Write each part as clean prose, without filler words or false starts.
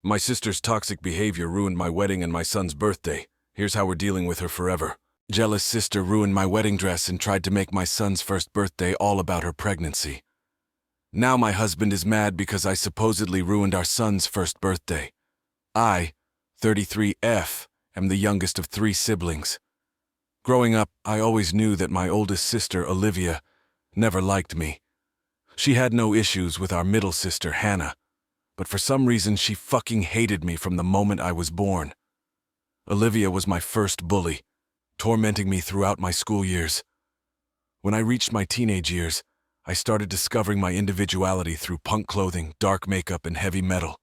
My sister's toxic behavior ruined my wedding and my son's birthday. Here's how we're dealing with her forever. Jealous sister ruined my wedding dress and tried to make my son's first birthday all about her pregnancy. Now my husband is mad because I supposedly ruined our son's first birthday. I, 33F, am the youngest of 3 siblings. Growing up, I always knew that my oldest sister, Olivia, never liked me. She had no issues with our middle sister, Hannah, but for some reason she fucking hated me from the moment I was born. Olivia was my first bully, tormenting me throughout my school years. When I reached my teenage years, I started discovering my individuality through punk clothing, dark makeup, and heavy metal.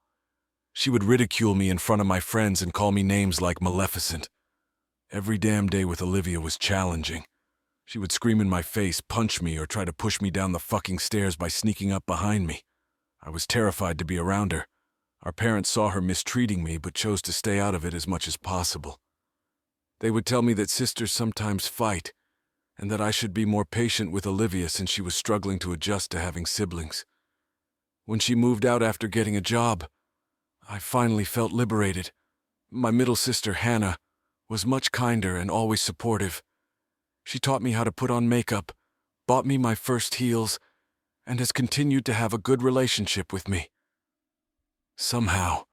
She would ridicule me in front of my friends and call me names like Maleficent. Every damn day with Olivia was challenging. She would scream in my face, punch me, or try to push me down the fucking stairs by sneaking up behind me. I was terrified to be around her. Our parents saw her mistreating me but chose to stay out of it as much as possible. They would tell me that sisters sometimes fight, and that I should be more patient with Olivia since she was struggling to adjust to having siblings. When she moved out after getting a job, I finally felt liberated. My middle sister, Hannah, was much kinder and always supportive. She taught me how to put on makeup, bought me my first heels, and has continued to have a good relationship with me. Somehow,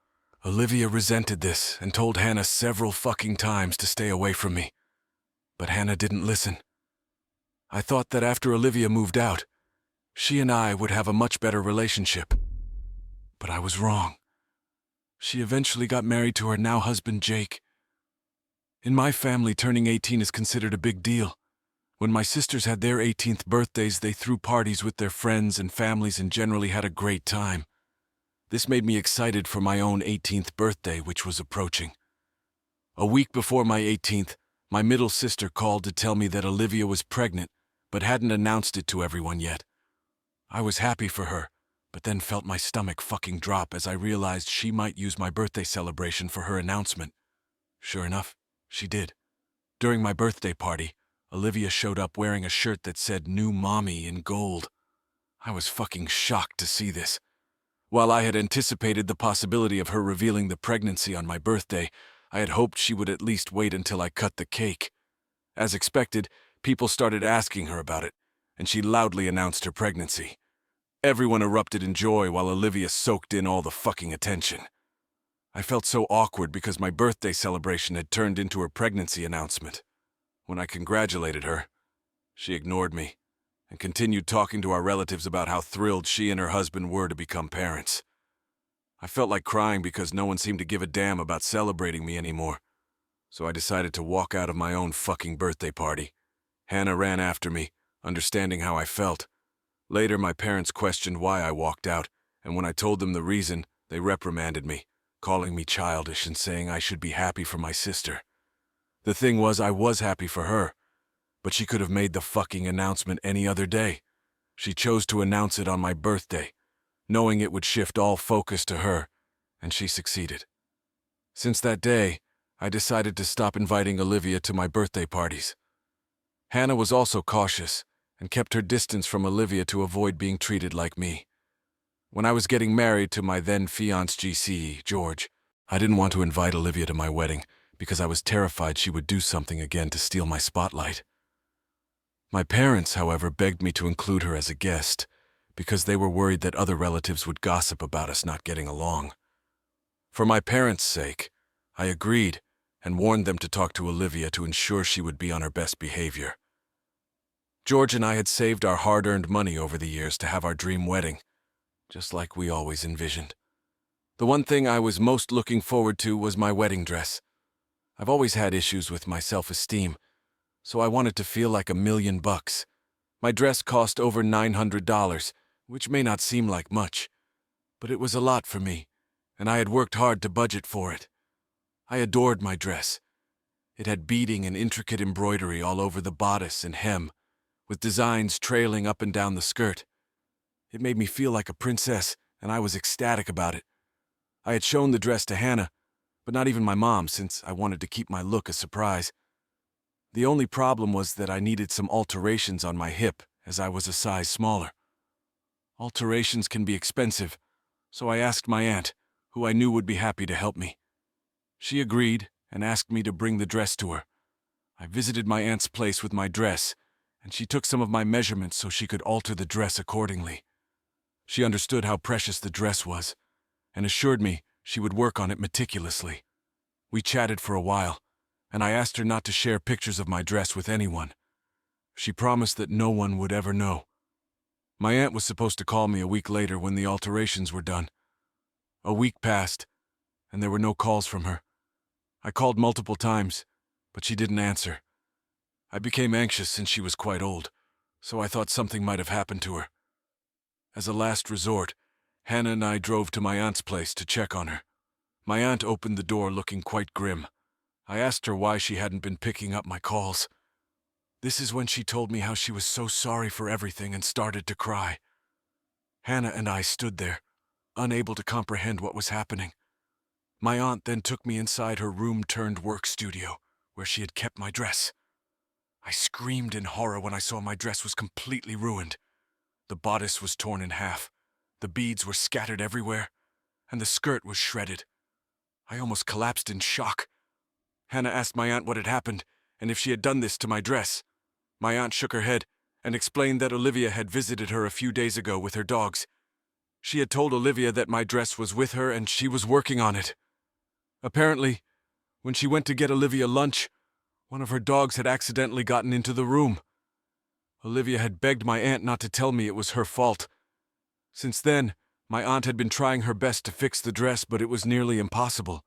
Olivia resented this and told Hannah several fucking times to stay away from me. But Hannah didn't listen. I thought that after Olivia moved out, she and I would have a much better relationship. But I was wrong. She eventually got married to her now husband, Jake. In my family, turning 18 is considered a big deal. When my sisters had their 18th birthdays, they threw parties with their friends and families and generally had a great time. This made me excited for my own 18th birthday, which was approaching. A week before my 18th, my middle sister called to tell me that Olivia was pregnant, but hadn't announced it to everyone yet. I was happy for her, but then felt my stomach fucking drop as I realized she might use my birthday celebration for her announcement. Sure enough, she did. During my birthday party, Olivia showed up wearing a shirt that said "New Mommy" in gold. I was fucking shocked to see this. While I had anticipated the possibility of her revealing the pregnancy on my birthday, I had hoped she would at least wait until I cut the cake. As expected, people started asking her about it, and she loudly announced her pregnancy. Everyone erupted in joy while Olivia soaked in all the fucking attention. I felt so awkward because my birthday celebration had turned into her pregnancy announcement. When I congratulated her, she ignored me and continued talking to our relatives about how thrilled she and her husband were to become parents. I felt like crying because no one seemed to give a damn about celebrating me anymore, so I decided to walk out of my own fucking birthday party. Hannah ran after me, understanding how I felt. Later, my parents questioned why I walked out, and when I told them the reason, they reprimanded me, calling me childish and saying I should be happy for my sister. The thing was, I was happy for her, but she could have made the fucking announcement any other day. She chose to announce it on my birthday, knowing it would shift all focus to her, and she succeeded. Since that day, I decided to stop inviting Olivia to my birthday parties. Hannah was also cautious and kept her distance from Olivia to avoid being treated like me. When I was getting married to my then-fiancé GC, George, I didn't want to invite Olivia to my wedding because I was terrified she would do something again to steal my spotlight. My parents, however, begged me to include her as a guest because they were worried that other relatives would gossip about us not getting along. For my parents' sake, I agreed and warned them to talk to Olivia to ensure she would be on her best behavior. George and I had saved our hard-earned money over the years to have our dream wedding, just like we always envisioned. The one thing I was most looking forward to was my wedding dress. I've always had issues with my self-esteem, so I wanted to feel like $1,000,000. My dress cost over $900, which may not seem like much, but it was a lot for me, and I had worked hard to budget for it. I adored my dress. It had beading and intricate embroidery all over the bodice and hem, with designs trailing up and down the skirt. It made me feel like a princess, and I was ecstatic about it. I had shown the dress to Hannah, but not even my mom, since I wanted to keep my look a surprise. The only problem was that I needed some alterations on my hip, as I was a size smaller. Alterations can be expensive, so I asked my aunt, who I knew would be happy to help me. She agreed and asked me to bring the dress to her. I visited my aunt's place with my dress, and she took some of my measurements so she could alter the dress accordingly. She understood how precious the dress was, and assured me she would work on it meticulously. We chatted for a while, and I asked her not to share pictures of my dress with anyone. She promised that no one would ever know. My aunt was supposed to call me a week later when the alterations were done. A week passed, and there were no calls from her. I called multiple times, but she didn't answer. I became anxious since she was quite old, so I thought something might have happened to her. As a last resort, Hannah and I drove to my aunt's place to check on her. My aunt opened the door looking quite grim. I asked her why she hadn't been picking up my calls. This is when she told me how she was so sorry for everything and started to cry. Hannah and I stood there, unable to comprehend what was happening. My aunt then took me inside her room-turned-work studio, where she had kept my dress. I screamed in horror when I saw my dress was completely ruined. The bodice was torn in half, the beads were scattered everywhere, and the skirt was shredded. I almost collapsed in shock. Hannah asked my aunt what had happened, and if she had done this to my dress. My aunt shook her head and explained that Olivia had visited her a few days ago with her dogs. She had told Olivia that my dress was with her and she was working on it. Apparently, when she went to get Olivia lunch, one of her dogs had accidentally gotten into the room. Olivia had begged my aunt not to tell me it was her fault. Since then, my aunt had been trying her best to fix the dress, but it was nearly impossible.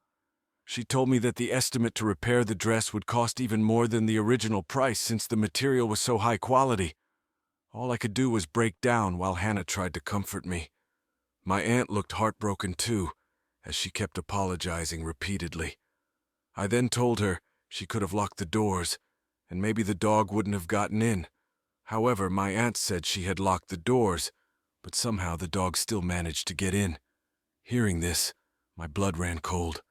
She told me that the estimate to repair the dress would cost even more than the original price since the material was so high quality. All I could do was break down while Hannah tried to comfort me. My aunt looked heartbroken too, as she kept apologizing repeatedly. I then told her she could have locked the doors, and maybe the dog wouldn't have gotten in. However, my aunt said she had locked the doors, but somehow the dog still managed to get in. Hearing this, my blood ran cold.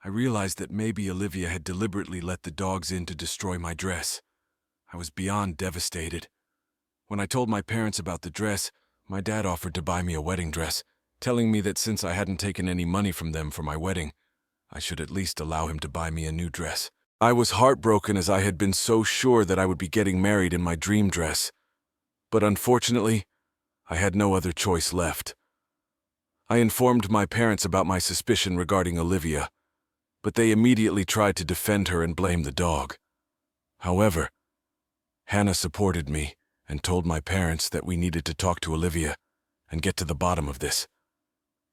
I realized that maybe Olivia had deliberately let the dogs in to destroy my dress. I was beyond devastated. When I told my parents about the dress, my dad offered to buy me a wedding dress, telling me that since I hadn't taken any money from them for my wedding, I should at least allow him to buy me a new dress. I was heartbroken as I had been so sure that I would be getting married in my dream dress. But unfortunately, I had no other choice left. I informed my parents about my suspicion regarding Olivia, but they immediately tried to defend her and blame the dog. However, Hannah supported me and told my parents that we needed to talk to Olivia and get to the bottom of this.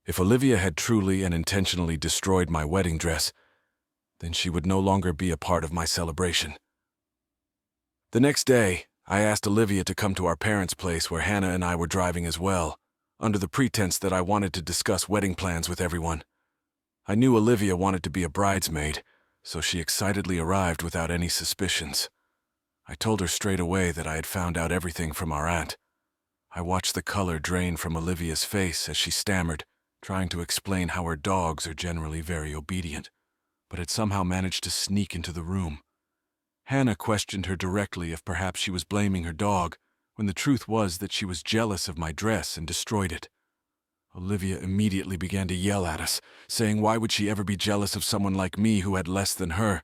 If Olivia had truly and intentionally destroyed my wedding dress, then she would no longer be a part of my celebration. The next day, I asked Olivia to come to our parents' place where Hannah and I were driving as well, under the pretense that I wanted to discuss wedding plans with everyone. I knew Olivia wanted to be a bridesmaid, so she excitedly arrived without any suspicions. I told her straight away that I had found out everything from our aunt. I watched the color drain from Olivia's face as she stammered, trying to explain how her dogs are generally very obedient, but had somehow managed to sneak into the room. Hannah questioned her directly if perhaps she was blaming her dog, when the truth was that she was jealous of my dress and destroyed it. Olivia immediately began to yell at us, saying why would she ever be jealous of someone like me who had less than her.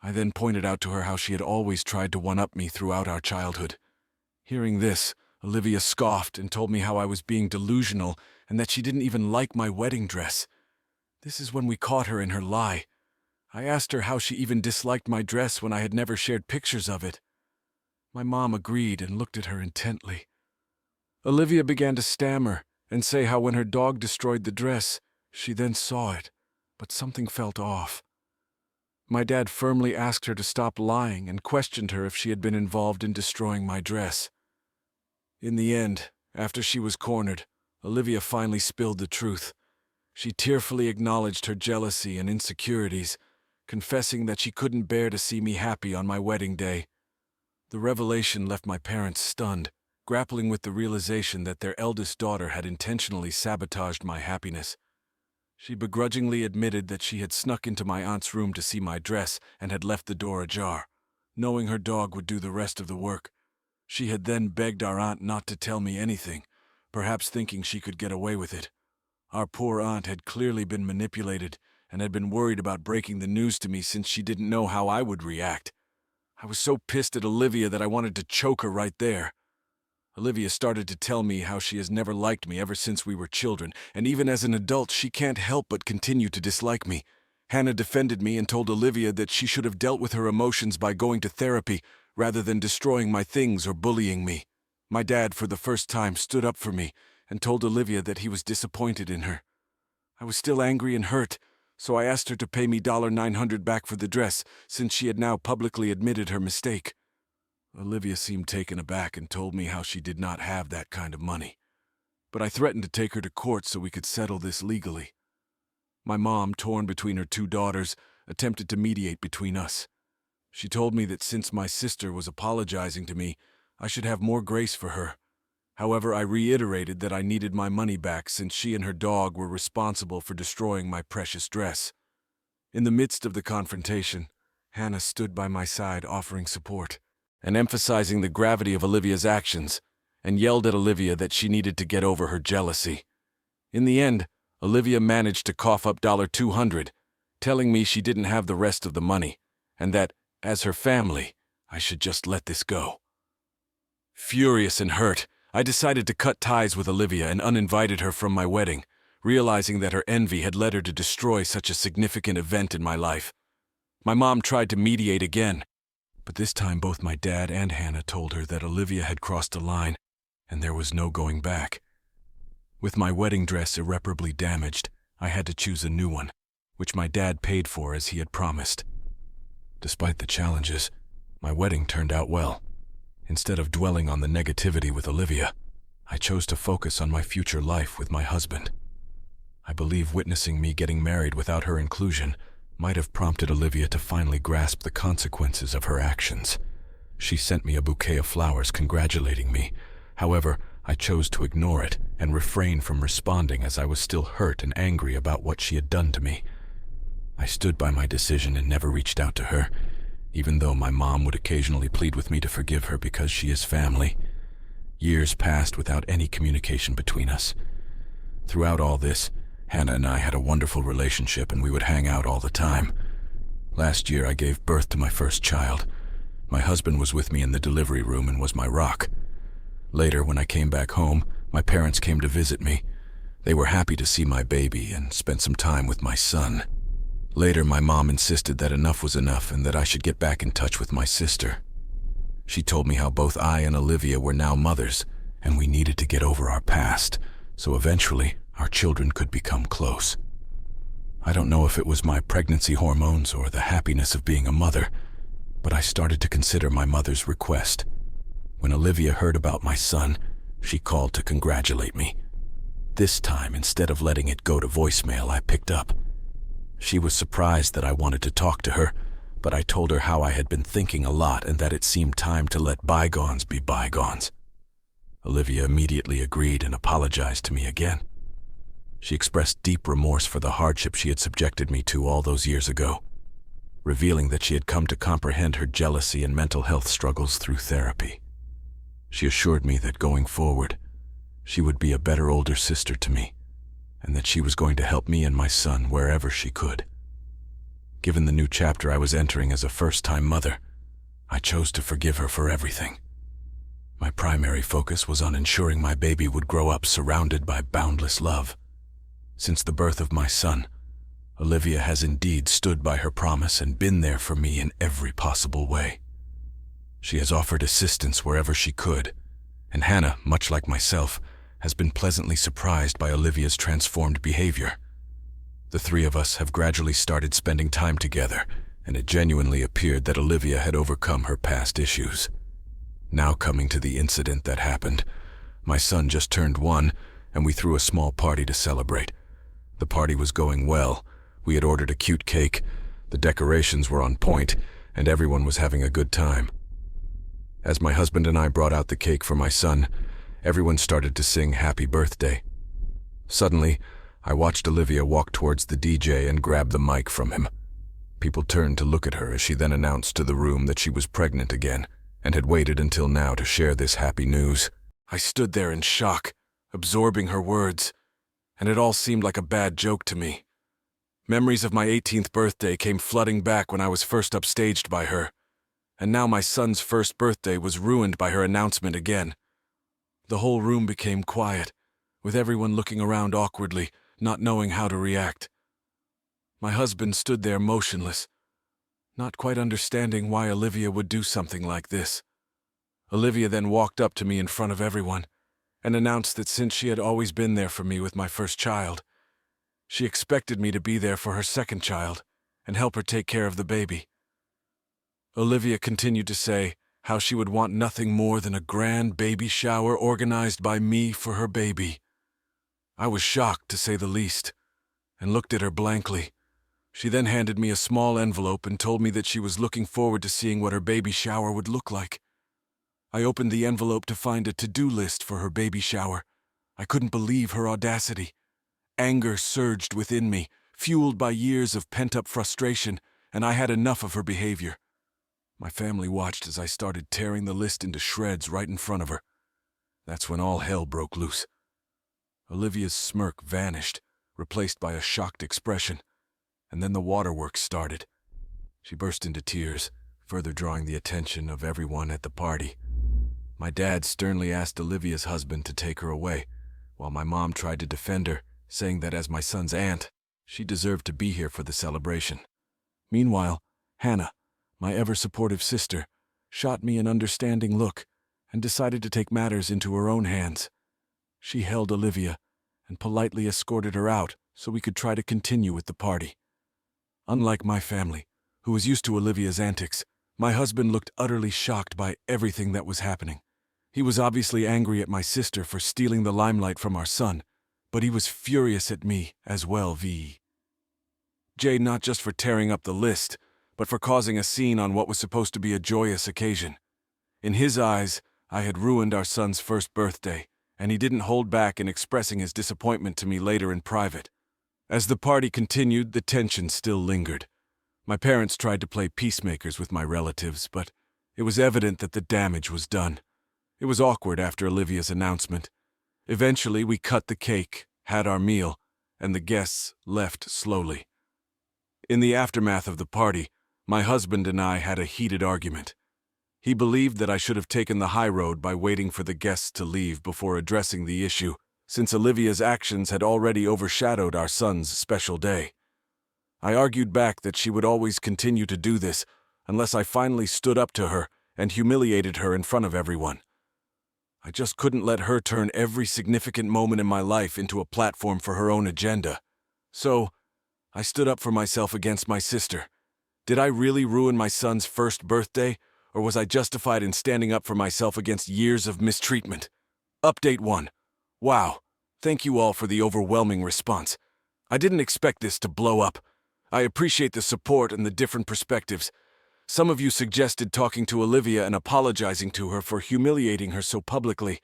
I then pointed out to her how she had always tried to one-up me throughout our childhood. Hearing this, Olivia scoffed and told me how I was being delusional and that she didn't even like my wedding dress. This is when we caught her in her lie. I asked her how she even disliked my dress when I had never shared pictures of it. My mom agreed and looked at her intently. Olivia began to stammer and say how when her dog destroyed the dress, she then saw it, but something felt off. My dad firmly asked her to stop lying and questioned her if she had been involved in destroying my dress. In the end, after she was cornered, Olivia finally spilled the truth. She tearfully acknowledged her jealousy and insecurities, confessing that she couldn't bear to see me happy on my wedding day. The revelation left my parents stunned, grappling with the realization that their eldest daughter had intentionally sabotaged my happiness. She begrudgingly admitted that she had snuck into my aunt's room to see my dress and had left the door ajar, knowing her dog would do the rest of the work. She had then begged our aunt not to tell me anything, perhaps thinking she could get away with it. Our poor aunt had clearly been manipulated and had been worried about breaking the news to me since she didn't know how I would react. I was so pissed at Olivia that I wanted to choke her right there. Olivia started to tell me how she has never liked me ever since we were children, and even as an adult she can't help but continue to dislike me. Hannah defended me and told Olivia that she should have dealt with her emotions by going to therapy rather than destroying my things or bullying me. My dad, for the first time, stood up for me and told Olivia that he was disappointed in her. I was still angry and hurt, so I asked her to pay me $900 back for the dress, since she had now publicly admitted her mistake. Olivia seemed taken aback and told me how she did not have that kind of money. But I threatened to take her to court so we could settle this legally. My mom, torn between her two daughters, attempted to mediate between us. She told me that since my sister was apologizing to me, I should have more grace for her. However, I reiterated that I needed my money back since she and her dog were responsible for destroying my precious dress. In the midst of the confrontation, Hannah stood by my side offering support and emphasizing the gravity of Olivia's actions, and yelled at Olivia that she needed to get over her jealousy. In the end, Olivia managed to cough up $200, telling me she didn't have the rest of the money, and that, as her family, I should just let this go. Furious and hurt, I decided to cut ties with Olivia and uninvited her from my wedding, realizing that her envy had led her to destroy such a significant event in my life. My mom tried to mediate again, but this time both my dad and Hannah told her that Olivia had crossed a line and there was no going back. With my wedding dress irreparably damaged, I had to choose a new one, which my dad paid for as he had promised. Despite the challenges, my wedding turned out well. Instead of dwelling on the negativity with Olivia, I chose to focus on my future life with my husband. I believe witnessing me getting married without her inclusion might have prompted Olivia to finally grasp the consequences of her actions. She sent me a bouquet of flowers congratulating me. However, I chose to ignore it and refrain from responding as I was still hurt and angry about what she had done to me. I stood by my decision and never reached out to her, even though my mom would occasionally plead with me to forgive her because she is family. Years passed without any communication between us. Throughout all this, Hannah and I had a wonderful relationship and we would hang out all the time. Last year I gave birth to my first child. My husband was with me in the delivery room and was my rock. Later, when I came back home, my parents came to visit me. They were happy to see my baby and spent some time with my son. Later, my mom insisted that enough was enough and that I should get back in touch with my sister. She told me how both I and Olivia were now mothers, and we needed to get over our past, so eventually our children could become close. I don't know if it was my pregnancy hormones or the happiness of being a mother, but I started to consider my mother's request. When Olivia heard about my son, she called to congratulate me. This time, instead of letting it go to voicemail, I picked up. She was surprised that I wanted to talk to her, but I told her how I had been thinking a lot and that it seemed time to let bygones be bygones. Olivia immediately agreed and apologized to me again. She expressed deep remorse for the hardship she had subjected me to all those years ago, revealing that she had come to comprehend her jealousy and mental health struggles through therapy. She assured me that going forward, she would be a better older sister to me, and that she was going to help me and my son wherever she could. Given the new chapter I was entering as a first-time mother, I chose to forgive her for everything. My primary focus was on ensuring my baby would grow up surrounded by boundless love. Since the birth of my son, Olivia has indeed stood by her promise and been there for me in every possible way. She has offered assistance wherever she could, and Hannah, much like myself, has been pleasantly surprised by Olivia's transformed behavior. The three of us have gradually started spending time together, and it genuinely appeared that Olivia had overcome her past issues. Now coming to the incident that happened, my son just turned 1, and we threw a small party to celebrate. The party was going well. We had ordered a cute cake, the decorations were on point, and everyone was having a good time. As my husband and I brought out the cake for my son, everyone started to sing happy birthday. Suddenly, I watched Olivia walk towards the DJ and grab the mic from him. People turned to look at her as she then announced to the room that she was pregnant again and had waited until now to share this happy news. I stood there in shock, absorbing her words, and it all seemed like a bad joke to me. Memories of my 18th birthday came flooding back when I was first upstaged by her, and now my son's first birthday was ruined by her announcement again. The whole room became quiet, with everyone looking around awkwardly, not knowing how to react. My husband stood there motionless, not quite understanding why Olivia would do something like this. Olivia then walked up to me in front of everyone and announced that since she had always been there for me with my first child, she expected me to be there for her second child and help her take care of the baby. Olivia continued to say how she would want nothing more than a grand baby shower organized by me for her baby. I was shocked, to say the least, and looked at her blankly. She then handed me a small envelope and told me that she was looking forward to seeing what her baby shower would look like. I opened the envelope to find a to-do list for her baby shower. I couldn't believe her audacity. Anger surged within me, fueled by years of pent-up frustration, and I had enough of her behavior. My family watched as I started tearing the list into shreds right in front of her. That's when all hell broke loose. Olivia's smirk vanished, replaced by a shocked expression, and then the waterworks started. She burst into tears, further drawing the attention of everyone at the party. My dad sternly asked Olivia's husband to take her away, while my mom tried to defend her, saying that as my son's aunt, she deserved to be here for the celebration. Meanwhile, Hannah, my ever-supportive sister, shot me an understanding look and decided to take matters into her own hands. She held Olivia and politely escorted her out so we could try to continue with the party. Unlike my family, who was used to Olivia's antics, my husband looked utterly shocked by everything that was happening. He was obviously angry at my sister for stealing the limelight from our son, but he was furious at me as well, Jay, not just for tearing up the list, but for causing a scene on what was supposed to be a joyous occasion. In his eyes, I had ruined our son's first birthday, and he didn't hold back in expressing his disappointment to me later in private. As the party continued, the tension still lingered. My parents tried to play peacemakers with my relatives, but it was evident that the damage was done. It was awkward after Olivia's announcement. Eventually, we cut the cake, had our meal, and the guests left slowly. In the aftermath of the party, my husband and I had a heated argument. He believed that I should have taken the high road by waiting for the guests to leave before addressing the issue, since Olivia's actions had already overshadowed our son's special day. I argued back that she would always continue to do this unless I finally stood up to her and humiliated her in front of everyone. I just couldn't let her turn every significant moment in my life into a platform for her own agenda. So, I stood up for myself against my sister. Did I really ruin my son's first birthday, or was I justified in standing up for myself against years of mistreatment? Update 1. Wow. Thank you all for the overwhelming response. I didn't expect this to blow up. I appreciate the support and the different perspectives. Some of you suggested talking to Olivia and apologizing to her for humiliating her so publicly,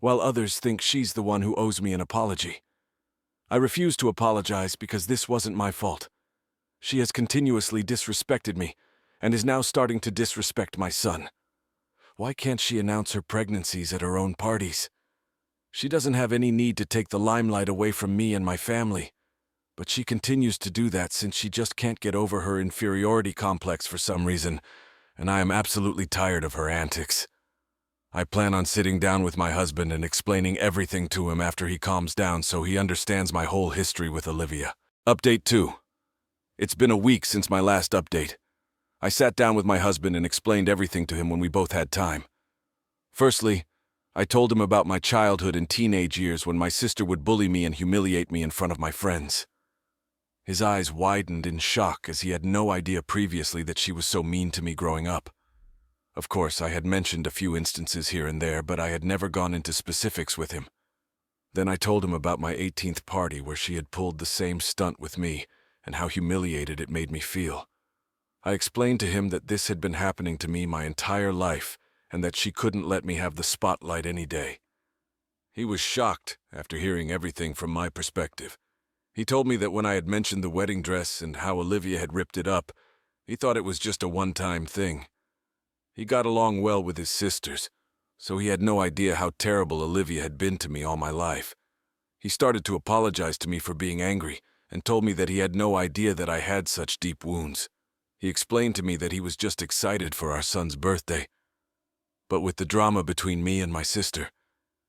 while others think she's the one who owes me an apology. I refuse to apologize because this wasn't my fault. She has continuously disrespected me, and is now starting to disrespect my son. Why can't she announce her pregnancies at her own parties? She doesn't have any need to take the limelight away from me and my family, but she continues to do that since she just can't get over her inferiority complex for some reason, and I am absolutely tired of her antics. I plan on sitting down with my husband and explaining everything to him after he calms down so he understands my whole history with Olivia. Update 2. It's been a week since my last update. I sat down with my husband and explained everything to him when we both had time. Firstly, I told him about my childhood and teenage years when my sister would bully me and humiliate me in front of my friends. His eyes widened in shock as he had no idea previously that she was so mean to me growing up. Of course, I had mentioned a few instances here and there, but I had never gone into specifics with him. Then I told him about my 18th party where she had pulled the same stunt with me and how humiliated it made me feel. I explained to him that this had been happening to me my entire life and that she couldn't let me have the spotlight any day. He was shocked after hearing everything from my perspective. He told me that when I had mentioned the wedding dress and how Olivia had ripped it up, he thought it was just a one-time thing. He got along well with his sisters, so he had no idea how terrible Olivia had been to me all my life. He started to apologize to me for being angry and told me that he had no idea that I had such deep wounds. He explained to me that he was just excited for our son's birthday. But with the drama between me and my sister,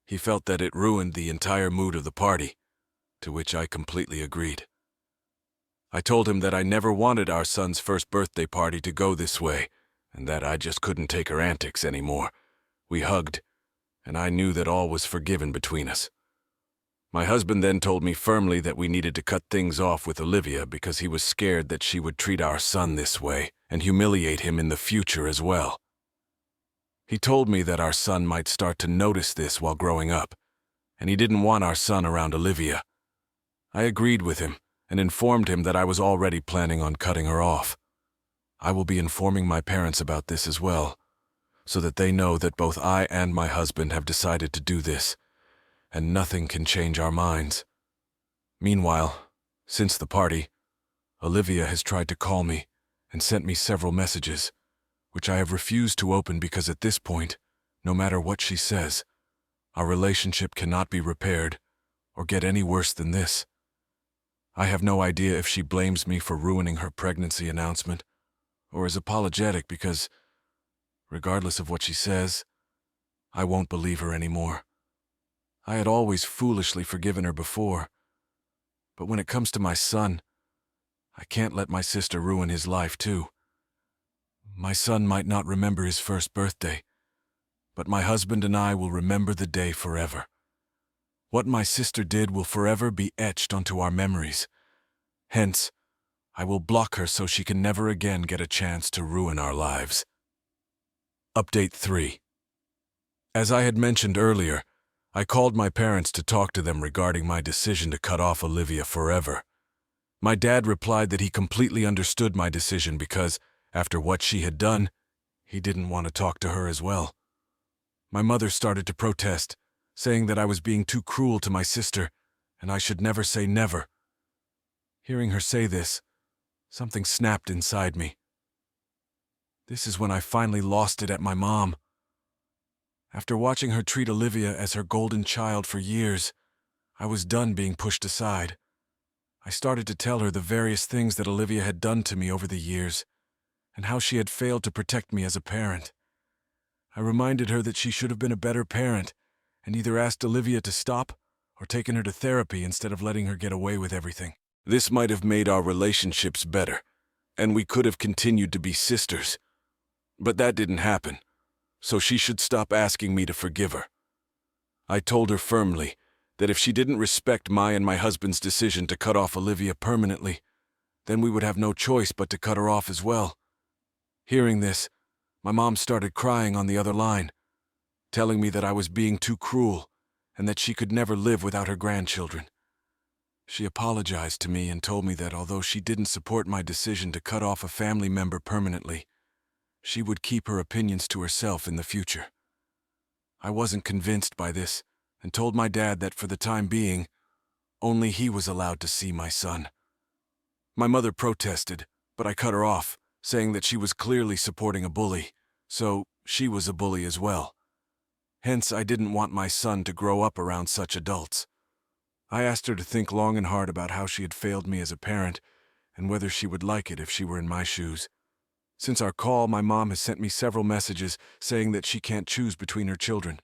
he felt that it ruined the entire mood of the party, to which I completely agreed. I told him that I never wanted our son's first birthday party to go this way, and that I just couldn't take her antics anymore. We hugged, and I knew that all was forgiven between us. My husband then told me firmly that we needed to cut things off with Olivia because he was scared that she would treat our son this way and humiliate him in the future as well. He told me that our son might start to notice this while growing up, and he didn't want our son around Olivia. I agreed with him and informed him that I was already planning on cutting her off. I will be informing my parents about this as well, so that they know that both I and my husband have decided to do this, and nothing can change our minds. Meanwhile, since the party, Olivia has tried to call me and sent me several messages, which I have refused to open because at this point, no matter what she says, our relationship cannot be repaired or get any worse than this. I have no idea if she blames me for ruining her pregnancy announcement or is apologetic because, regardless of what she says, I won't believe her anymore. I had always foolishly forgiven her before, but when it comes to my son, I can't let my sister ruin his life too. My son might not remember his first birthday, but my husband and I will remember the day forever. What my sister did will forever be etched onto our memories. Hence, I will block her so she can never again get a chance to ruin our lives. Update 3. As I had mentioned earlier, I called my parents to talk to them regarding my decision to cut off Olivia forever. My dad replied that he completely understood my decision because, after what she had done, he didn't want to talk to her as well. My mother started to protest, saying that I was being too cruel to my sister and I should never say never. Hearing her say this, something snapped inside me. This is when I finally lost it at my mom. After watching her treat Olivia as her golden child for years, I was done being pushed aside. I started to tell her the various things that Olivia had done to me over the years, and how she had failed to protect me as a parent. I reminded her that she should have been a better parent, and either asked Olivia to stop or taken her to therapy instead of letting her get away with everything. This might have made our relationships better, and we could have continued to be sisters. But that didn't happen, so she should stop asking me to forgive her. I told her firmly that if she didn't respect my and my husband's decision to cut off Olivia permanently, then we would have no choice but to cut her off as well. Hearing this, my mom started crying on the other line, telling me that I was being too cruel and that she could never live without her grandchildren. She apologized to me and told me that although she didn't support my decision to cut off a family member permanently, she would keep her opinions to herself in the future. I wasn't convinced by this and told my dad that for the time being, only he was allowed to see my son. My mother protested, but I cut her off, saying that she was clearly supporting a bully, so she was a bully as well. Hence, I didn't want my son to grow up around such adults. I asked her to think long and hard about how she had failed me as a parent and whether she would like it if she were in my shoes. Since our call, my mom has sent me several messages saying that she can't choose between her children.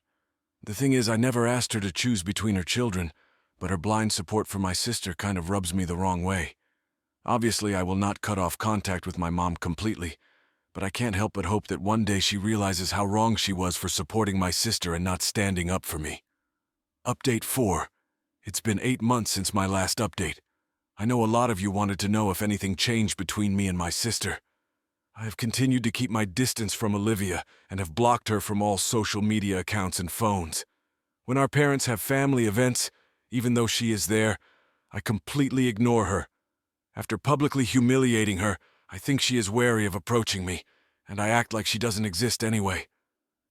The thing is, I never asked her to choose between her children, but her blind support for my sister kind of rubs me the wrong way. Obviously, I will not cut off contact with my mom completely, but I can't help but hope that one day she realizes how wrong she was for supporting my sister and not standing up for me. Update 4. It's been 8 months since my last update. I know a lot of you wanted to know if anything changed between me and my sister. I have continued to keep my distance from Olivia and have blocked her from all social media accounts and phones. When our parents have family events, even though she is there, I completely ignore her. After publicly humiliating her, I think she is wary of approaching me, and I act like she doesn't exist anyway.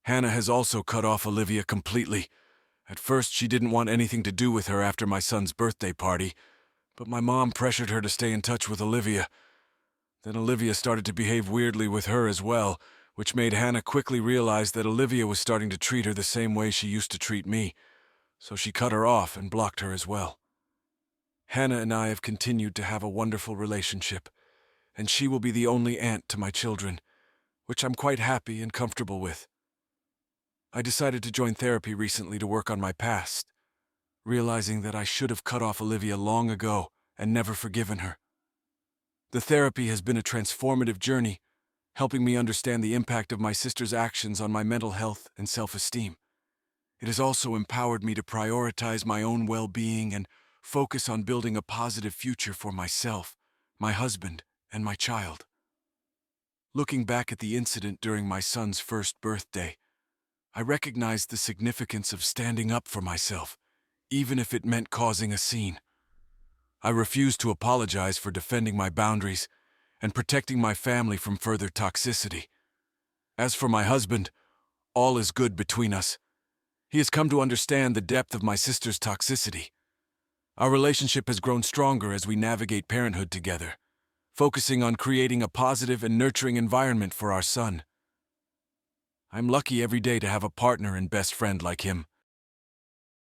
Hannah has also cut off Olivia completely. At first, she didn't want anything to do with her after my son's birthday party, but my mom pressured her to stay in touch with Olivia. Then Olivia started to behave weirdly with her as well, which made Hannah quickly realize that Olivia was starting to treat her the same way she used to treat me. so she cut her off and blocked her as well. Hannah and I have continued to have a wonderful relationship, and she will be the only aunt to my children, which I'm quite happy and comfortable with. I decided to join therapy recently to work on my past, realizing that I should have cut off Olivia long ago and never forgiven her. The therapy has been a transformative journey, helping me understand the impact of my sister's actions on my mental health and self-esteem. It has also empowered me to prioritize my own well-being and focus on building a positive future for myself, my husband, and my child. Looking back at the incident during my son's first birthday, I recognized the significance of standing up for myself, even if it meant causing a scene. I refused to apologize for defending my boundaries and protecting my family from further toxicity. As for my husband, all is good between us. He has come to understand the depth of my sister's toxicity. Our relationship has grown stronger as we navigate parenthood together, focusing on creating a positive and nurturing environment for our son. I'm lucky every day to have a partner and best friend like him.